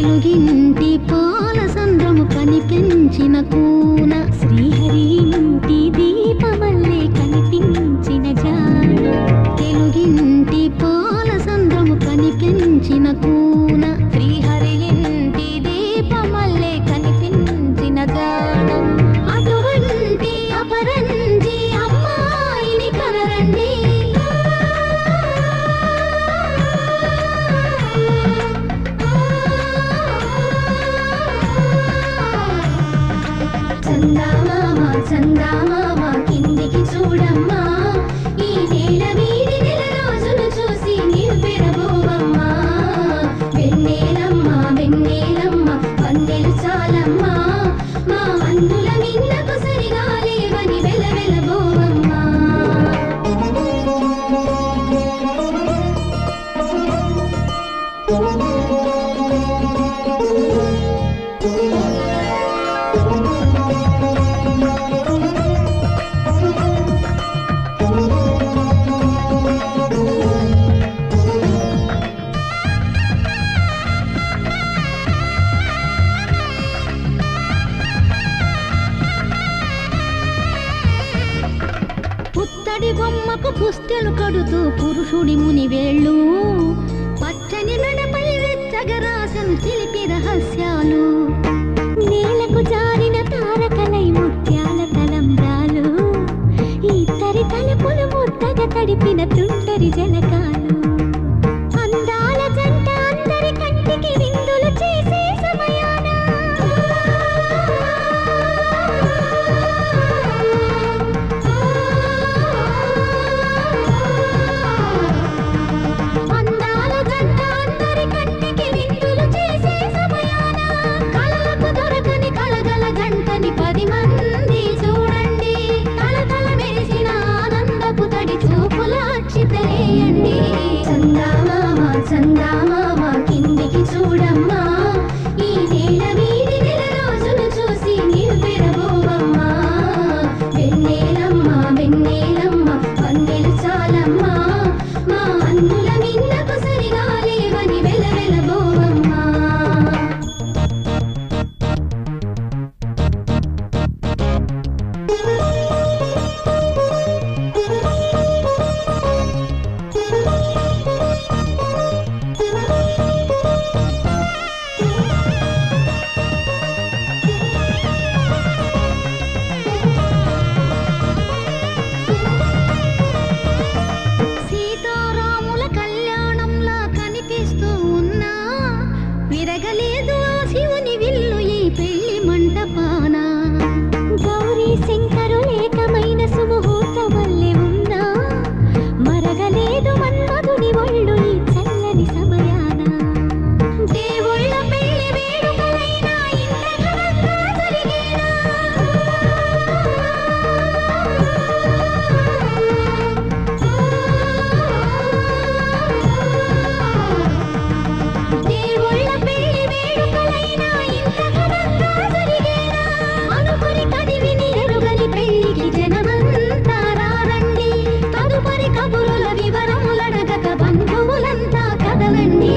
తెలుగింటి పాల సంద్రము కనిపించిన కూన శ్రీహరి ఇంటి దీపమల్లే కనిపించిన జాడ తెలుగింటి పాల సంద్రము కనిపించిన కూన శ్రీహరి ఇంటి దీపమల్లే కనిపించిన జాడ అటువంటి అపరంజి అమ్మాయిని కనరండి చందమామ కిందికి చూడమ్మా ఈ నేల వీడి నెల రోజులు చూసి నీవు పెరబోవమ్మా వెన్నెలమ్మ వెన్నెలమ్మ వన్నెలు చాలమ్మా మా అందుల మిన్నకు సరిగా లేవని వెలవెలబోవమ్మా పుత్తడి బొమ్మకు పుస్తెలు కడుతూ పురుషుడి ముని వేళ్ళు పచ్చని నడపై వెచ్చగరాసను చిలిపి రహస్యాలు నేలకు జారిన తారకలై ముత్యాల తలంబ్రాలు ఇద్దరి తలుపులు ముద్దగా తడిపిన తుంటరి జలకాలు అందాల జంట అందరి కంటికి విందులు చేసే సమయాన చందమామ కిందికి చూడమ్మా ఈ నేల వీడి నెల రోజులు చూసి నీవు పెరబోవమ్మా వెన్నెలమ్మ వెన్నెలమ్మ వన్నెలు చాలమ్మా మా అందుల మిన్నకు సరిగా లేవని వెలవెలబోవమ్మా విరగలేదు శివుని విల్లు ఈ పెళ్లి మంటపాన గౌరీ శంకరు ఏకమైన సుముహూర్త వల్లే ఉన్నా మరగలేదు మన్మధుని ఒళ్ళు ఈ చల్లని సమయాన దేవుళ్ళ పెళ్లి వేడుకలైనా ఇంత ఘనంగా జరిగేనా కబురుల వివరములడగక బంధువులంతా కదలండి